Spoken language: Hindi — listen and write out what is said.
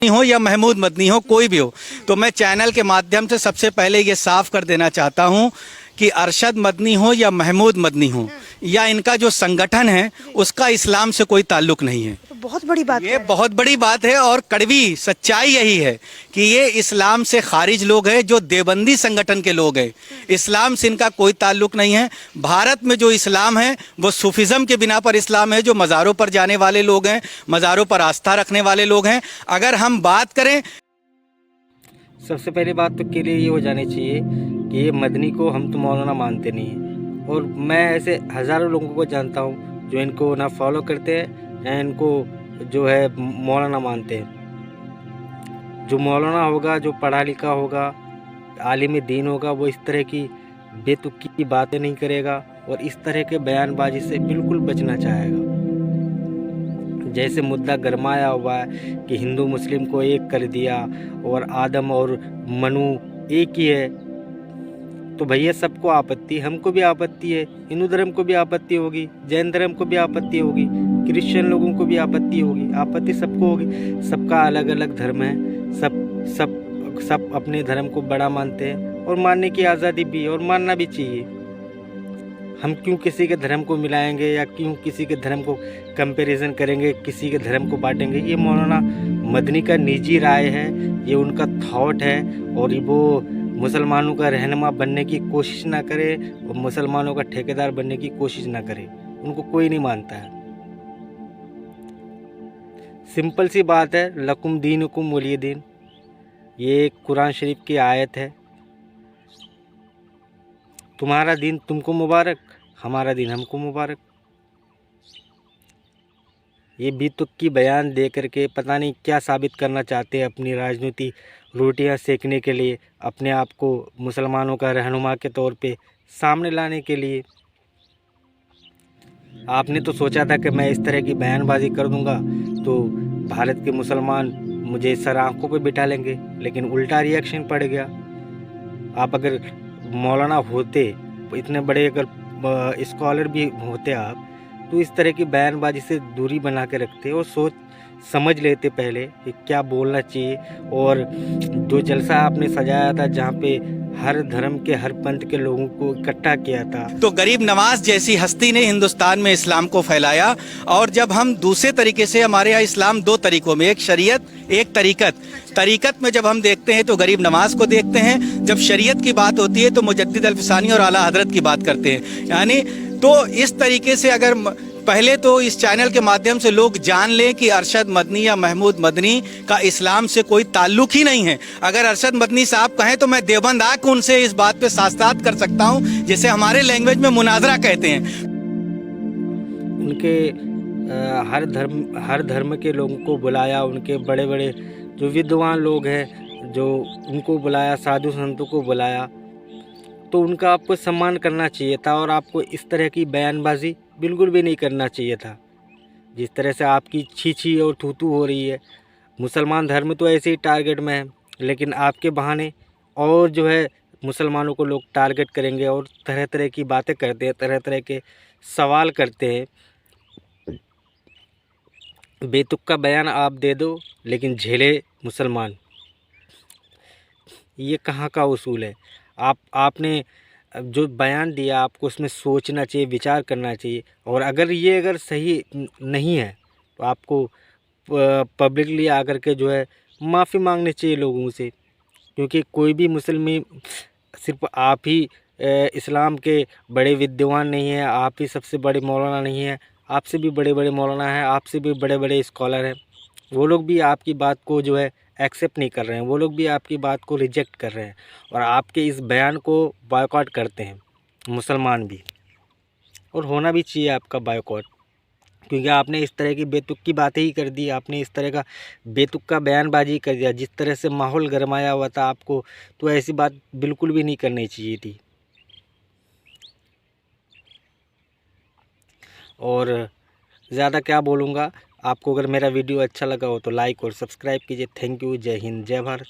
हो या महमूद मदनी हो, कोई भी हो, तो मैं चैनल के माध्यम से सबसे पहले ये साफ कर देना चाहता हूं कि अरशद मदनी हो या महमूद मदनी हो या इनका जो संगठन है उसका इस्लाम से कोई ताल्लुक नहीं है। तो बहुत बड़ी बात ये बहुत बड़ी बात है और कड़वी सच्चाई यही है कि ये इस्लाम से खारिज लोग हैं, जो देवबंदी संगठन के लोग हैं। इस्लाम से इनका कोई ताल्लुक नहीं है। भारत में जो इस्लाम है वो सूफिज़म के बिना पर इस्लाम है, जो मज़ारों पर जाने वाले लोग हैं, मज़ारों पर आस्था रखने वाले लोग हैं। अगर हम बात करें, सबसे पहली बात तो क्लियर ये हो जानी चाहिए कि ये मदनी को हम तो मौलाना मानते नहीं हैं, और मैं ऐसे हज़ारों लोगों को जानता हूँ जो इनको ना फॉलो करते हैं या इनको जो है मौलाना मानते हैं। जो मौलाना होगा, जो पढ़ा लिखा होगा, आलिम दीन होगा, वो इस तरह की बेतुकी की बातें नहीं करेगा और इस तरह के बयानबाजी से बिल्कुल बचना चाहेगा। जैसे मुद्दा गरमाया हुआ है कि हिंदू मुस्लिम को एक कर दिया और आदम और मनु एक ही है, तो भैया सबको आपत्ति, हमको भी आपत्ति है, हिंदू धर्म को भी आपत्ति होगी, जैन धर्म को भी आपत्ति होगी, क्रिश्चियन लोगों को भी आपत्ति होगी, आपत्ति सबको होगी। सबका अलग अलग धर्म है, सब अपने धर्म को बड़ा मानते हैं और मानने की आज़ादी भी और मानना भी चाहिए। हम क्यों किसी के धर्म को मिलाएंगे या क्यों किसी के धर्म को कंपैरिजन करेंगे, किसी के धर्म को बांटेंगे? ये मौलाना मदनी का निजी राय है, ये उनका थॉट है, और वो मुसलमानों का रहनुमा बनने की कोशिश ना करे और मुसलमानों का ठेकेदार बनने की कोशिश ना करे। उनको कोई नहीं मानता है। सिंपल सी बात है, लकुम दीनुकुम वलिय दीन, ये कुरान शरीफ की आयत है। तुम्हारा दिन तुमको मुबारक, हमारा दिन हमको मुबारक। ये बेतुकी बयान दे करके पता नहीं क्या साबित करना चाहते हैं, अपनी राजनीति रोटियां सेकने के लिए, अपने आप को मुसलमानों का रहनुमा के तौर पे सामने लाने के लिए। आपने तो सोचा था कि मैं इस तरह की बयानबाजी कर दूंगा तो भारत के मुसलमान मुझे सर आंखों पे बिठा लेंगे, लेकिन उल्टा रिएक्शन पड़ गया। आप अगर मौलाना होते, इतने बड़े अगर स्कॉलर भी होते आप, तो इस तरह की बयानबाजी से दूरी बना के रखते और सोच समझ लेते पहले कि क्या बोलना चाहिए। और जो जलसा आपने सजाया था जहाँ पे हर धर्म के, हर पंथ के लोगों को इकट्ठा किया था, तो गरीब नवाज जैसी हस्ती ने हिंदुस्तान में इस्लाम को फैलाया। और जब हम दूसरे तरीके से, हमारे यहाँ इस्लाम दो तरीकों में, एक शरीयत, एक तरीकत में जब हम देखते हैं तो गरीब नवाज को देखते हैं। जब शरीयत की बात होती है तो मुजद्दिद अल्फसानी और आला हजरत की बात करते हैं। यानी तो इस तरीके से अगर पहले तो इस चैनल के माध्यम से लोग जान लें कि अरशद मदनी या महमूद मदनी का इस्लाम से कोई ताल्लुक ही नहीं है। अगर अरशद मदनी साहब कहें तो मैं देवबंद आके उनसे इस बात पे साथ कर सकता हूं, जिसे हमारे लैंग्वेज में मुनाजरा कहते हैं। उनके हर धर्म के लोगों को बुलाया, उनके बड़े बड़े जो विद्वान लोग हैं जो उनको बुलाया, साधु संतों को बुलाया, तो उनका आपको सम्मान करना चाहिए था और आपको इस तरह की बयानबाजी बिल्कुल भी नहीं करना चाहिए था। जिस तरह से आपकी छी और थू हो रही है, मुसलमान धर्म तो ऐसे ही टारगेट में है, लेकिन आपके बहाने और जो है मुसलमानों को लोग टारगेट करेंगे और तरह तरह की बातें करते हैं, तरह तरह के सवाल करते हैं। बेतुका बयान आप दे दो लेकिन झेले मुसलमान, ये कहाँ का उसूल है? आपने जो बयान दिया आपको उसमें सोचना चाहिए, विचार करना चाहिए। और अगर सही नहीं है तो आपको पब्लिकली आकर के जो है माफ़ी मांगनी चाहिए लोगों से, क्योंकि कोई भी मुसलमान, सिर्फ आप ही इस्लाम के बड़े विद्वान नहीं हैं, आप ही सबसे बड़े मौलाना नहीं हैं, आपसे भी बड़े बड़े मौलाना हैं, आपसे भी बड़े बड़े स्कॉलर हैं। वो लोग भी आपकी बात को जो है एक्सेप्ट नहीं कर रहे हैं, वो लोग भी आपकी बात को रिजेक्ट कर रहे हैं और आपके इस बयान को बॉयकॉट करते हैं, मुसलमान भी। और होना भी चाहिए आपका बॉयकॉट, क्योंकि आपने इस तरह की बेतुकी बातें ही कर दी, आपने इस तरह का बेतुका बयानबाजी कर दिया। जिस तरह से माहौल गरमाया हुआ था आपको, तो ऐसी बात बिल्कुल भी नहीं करनी चाहिए थी। और ज़्यादा क्या बोलूँगा, आपको अगर मेरा वीडियो अच्छा लगा हो तो लाइक और सब्सक्राइब कीजिए। Thank you. जय हिंद, जय भारत।